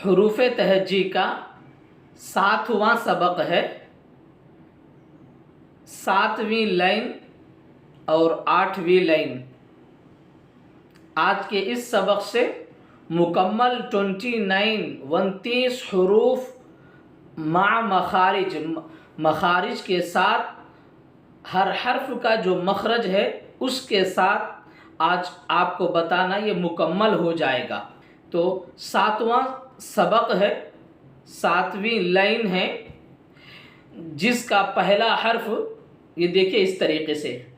हरूफ तहज्जी का 7वां सबक है। 7वीं लाइन और 8वीं लाइन। आज के इस सबक से मुकम्मल 29 हरूफ मा मखारिज के साथ हर हर्फ का जो मखरज है उसके साथ आज आपको बताना ये मुकम्मल हो जाएगा। तो 7वां सबक है, 7वीं लाइन है, जिसका पहला हर्फ ये देखिए इस तरीके से,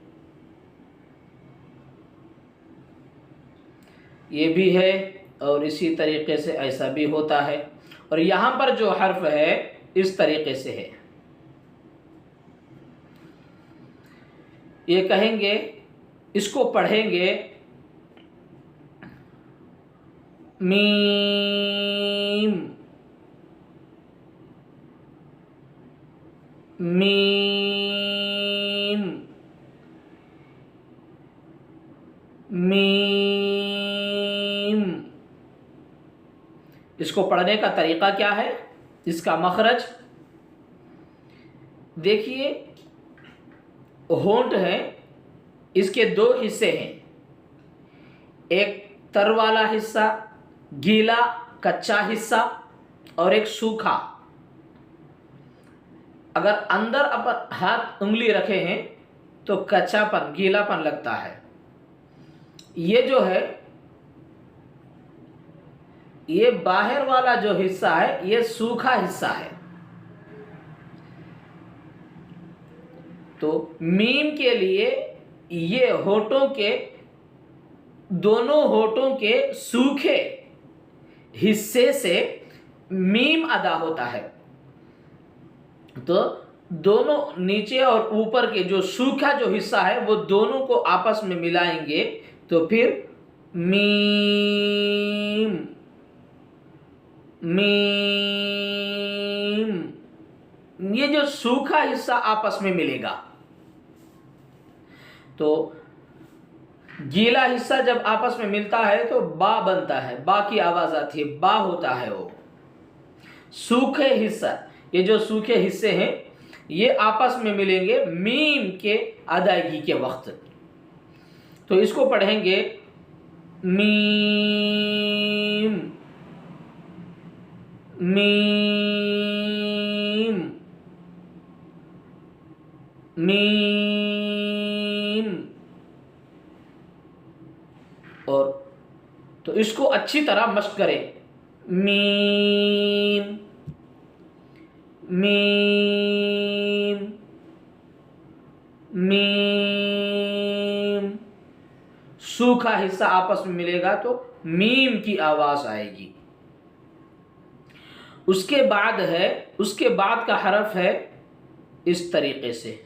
ये भी है और इसी तरीके से ऐसा भी होता है। और यहाँ पर जो हर्फ है इस तरीके से है। ये कहेंगे, इसको पढ़ेंगे मीम मीम मीम। इसको पढ़ने का तरीका क्या है, इसका मखरज देखिए। होंठ है, इसके 2 हिस्से हैं, एक तर वाला हिस्सा, गीला कच्चा हिस्सा, और एक सूखा। अगर अंदर अपन हाथ उंगली रखे हैं तो कच्चापन गीलापन लगता है। ये जो है, ये बाहर वाला जो हिस्सा है ये सूखा हिस्सा है। तो मीम के लिए ये होठों के, दोनों होठों के सूखे हिस्से से मीम अदा होता है। तो दोनों नीचे और ऊपर के जो सूखा जो हिस्सा है वो दोनों को आपस में मिलाएंगे तो फिर मीम मीम, ये जो सूखा हिस्सा आपस में मिलेगा। तो गीला हिस्सा जब आपस में मिलता है तो बा बनता है, बा की आवाज आती है, बा होता है वो। सूखे हिस्सा, ये जो सूखे हिस्से हैं ये आपस में मिलेंगे मीम के अदायगी के वक्त। तो इसको पढ़ेंगे मीम मीम मीम। और तो इसको अच्छी तरह मश्क करें, मीम मीम मीम। सूखा हिस्सा आपस में मिलेगा तो मीम की आवाज आएगी। उसके बाद है, उसके बाद का हरफ है इस तरीके से,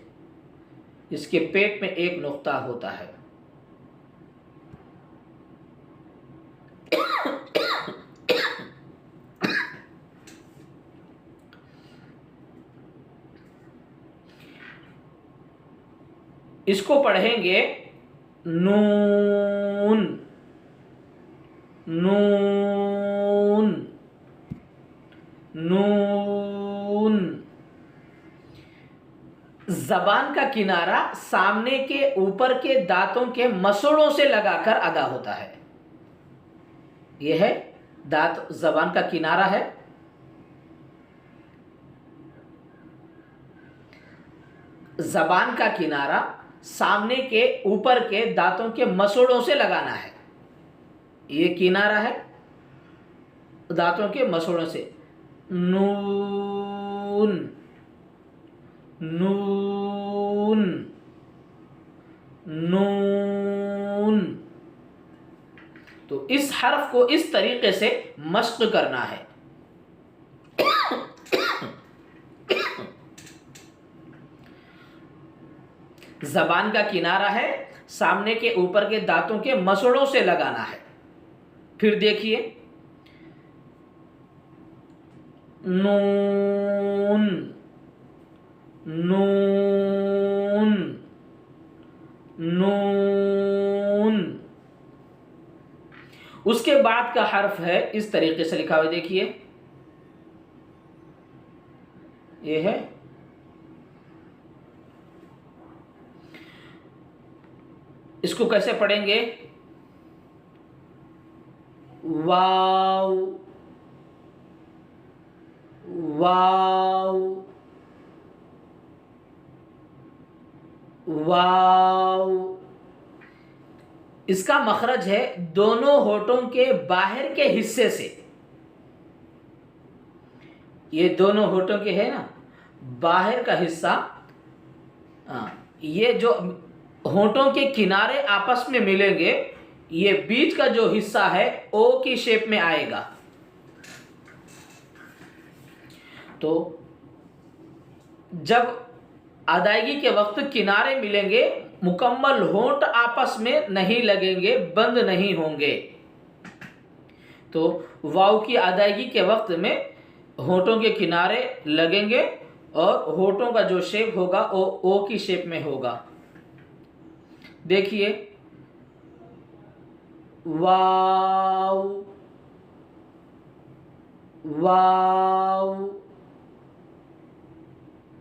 इसके पेट में एक नुक्ता होता है। इसको पढ़ेंगे नून नून नून। जबान का किनारा सामने के ऊपर के दांतों के मसूड़ों से लगाकर अदा होता है। यह है दांत, जबान का किनारा है। जबान का किनारा सामने के ऊपर के दांतों के मसूड़ों से लगाना है। ये किनारा है दांतों के मसूड़ों से। नून नून नून। तो इस हर्फ को इस तरीके से मश्क करना है। जबान का किनारा है, सामने के ऊपर के दांतों के मसूड़ों से लगाना है। फिर देखिए नून नून नून। उसके बाद का हर्फ है इस तरीके से लिखा हुआ, देखिए ये है। इसको कैसे पढ़ेंगे? वाव, वाव, वाव। इसका मखरज है दोनों होठों के बाहर के हिस्से से। ये दोनों होठों के है ना, बाहर का हिस्सा, ये जो होठों के किनारे आपस में मिलेंगे, ये बीच का जो हिस्सा है ओ की शेप में आएगा। तो जब अदायगी के वक्त किनारे मिलेंगे, मुकम्मल होंठ आपस में नहीं लगेंगे, बंद नहीं होंगे। तो वाव की अदायगी के वक्त में होठों के किनारे लगेंगे और होठों का जो शेप होगा वो ओ की शेप में होगा। देखिए, वाव, वाव,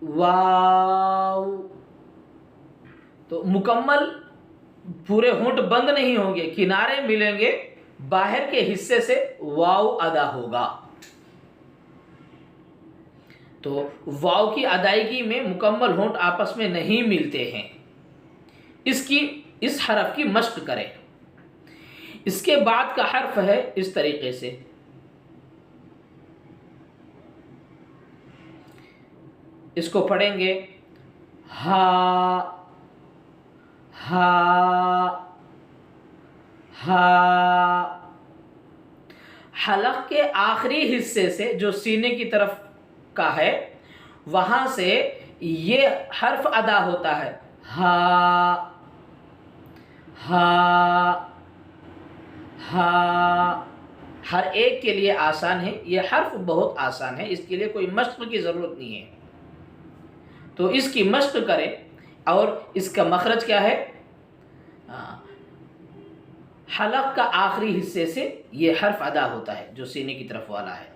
वाव। तो मुकम्मल पूरे होंठ बंद नहीं होंगे, किनारे मिलेंगे, बाहर के हिस्से से वाव अदा होगा। तो वाव की अदायगी में मुकम्मल होंठ आपस में नहीं मिलते हैं। इस हरफ की मश्क करें। इसके बाद का हर्फ है इस तरीके से, इसको पढ़ेंगे हा, हा, हा। हलक के आखिरी हिस्से से जो सीने की तरफ का है, वहां से ये हर्फ अदा होता है। हा, हा, हा। हर एक के लिए आसान है, ये हर्फ बहुत आसान है, इसके लिए कोई मश्क की ज़रूरत नहीं है। तो इसकी मश्क करें। और इसका मखरज क्या है? हलक का आखिरी हिस्से से ये हर्फ अदा होता है जो सीने की तरफ वाला है।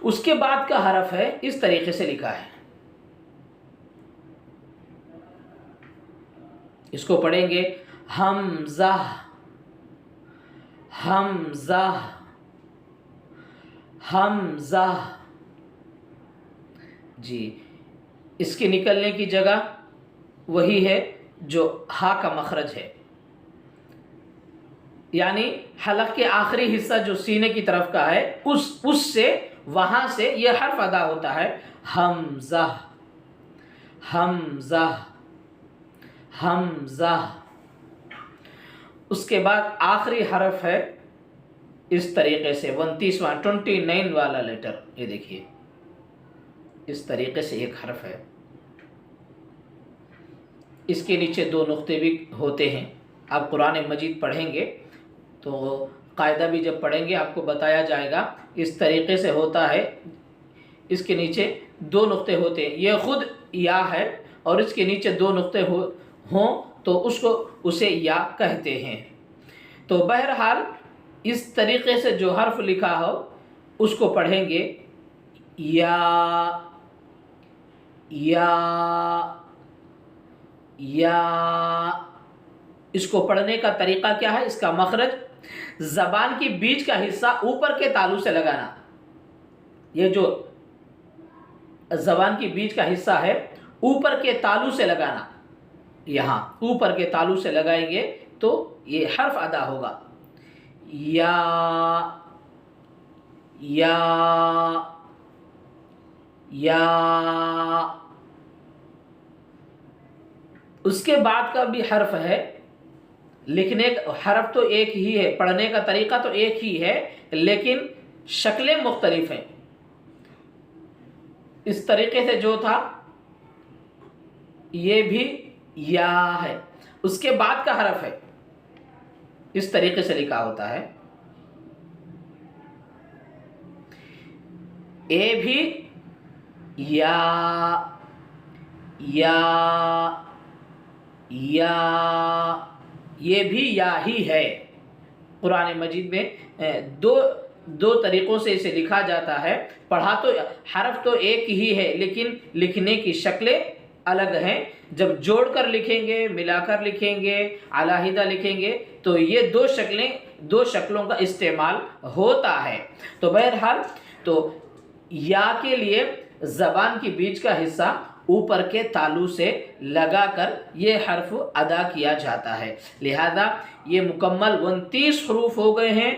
उसके बाद का हरफ है इस तरीके से लिखा है, इसको पढ़ेंगे हमज़ा, हमज़ा, हमज़ा। जी, इसके निकलने की जगह वही है जो हा का मखरज है, यानी हलक के आखिरी हिस्सा जो सीने की तरफ का है, उससे वहां से यह हर्फ अदा होता है। हमज़ा, हमज़ा, हमज़ा। उसके बाद आखिरी हरफ है इस तरीके से 29 वाला लेटर, ये देखिए इस तरीके से एक हरफ है। इसके नीचे 2 नुक्ते भी होते हैं। आप कुरान मजीद पढ़ेंगे तो कायदा भी जब पढ़ेंगे आपको बताया जाएगा। इस तरीके से होता है, इसके नीचे 2 नुक्ते होते हैं, ये खुद या है और इसके नीचे 2 नुक्ते हों तो उसे या कहते हैं। तो बहरहाल इस तरीके से जो हर्फ लिखा हो उसको पढ़ेंगे या, या, या। इसको पढ़ने का तरीका क्या है? इसका मखरज ज़बान की बीच का हिस्सा ऊपर के तालू से लगाना। ये जो ज़बान की बीच का हिस्सा है ऊपर के तालू से लगाना, यहाँ ऊपर के तालू से लगाएंगे तो ये हर्फ अदा होगा। या, या, या। उसके बाद का भी हर्फ है, लिखने का हर्फ तो एक ही है, पढ़ने का तरीका तो एक ही है, लेकिन शक्लें मुख्तलिफ हैं। इस तरीके से जो था ये भी या है। उसके बाद का हरफ है इस तरीके से लिखा होता है, ए भी या, या, या। ये भी या ही है। कुरान मजीद में दो तरीक़ों से इसे लिखा जाता है। पढ़ा तो हर्फ तो एक ही है, लेकिन लिखने की शक्लें अलग हैं। जब जोड़कर लिखेंगे, मिलाकर लिखेंगे, अलहदा लिखेंगे, तो ये दो शक्लों का इस्तेमाल होता है। तो बहरहाल, तो या के लिए ज़बान की बीच का हिस्सा ऊपर के तालू से लगाकर ये हर्फ अदा किया जाता है। लिहाजा ये मुकम्मल 29 हरूफ हो गए हैं,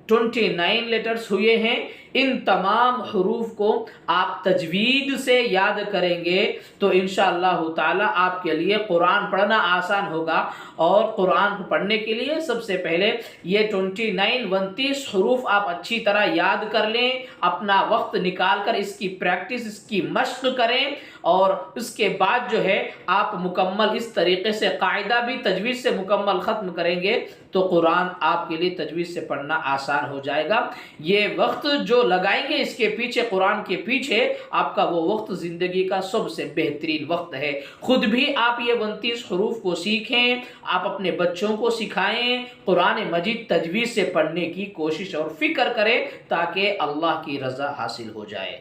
29 लेटर्स हुए हैं। इन तमाम हरूफ को आप तजवीद से याद करेंगे तो इंशाअल्लाह ताला आपके लिए कुरान पढ़ना आसान होगा। और कुरान को पढ़ने के लिए सबसे पहले ये 29 हरूफ आप अच्छी तरह याद कर लें, अपना वक्त निकाल कर इसकी प्रैक्टिस, इसकी मश्क करें, और उसके बाद जो है आप मुकम्मल इस तरीके से कायदा भी तजवीज़ से मुकम्मल ख़त्म करेंगे तो कुरान आपके लिए तजवीज़ से पढ़ना आसान हो जाएगा। ये वक्त जो लगाएंगे इसके पीछे, कुरान के पीछे, आपका वो वक्त ज़िंदगी का सबसे बेहतरीन वक्त है। ख़ुद भी आप ये 29 हरूफ को सीखें, आप अपने बच्चों को सिखाएं, कुरान मजीद तजवीज़ से पढ़ने की कोशिश और फ़िक्र करें ताकि अल्लाह की रज़ा हासिल हो जाए।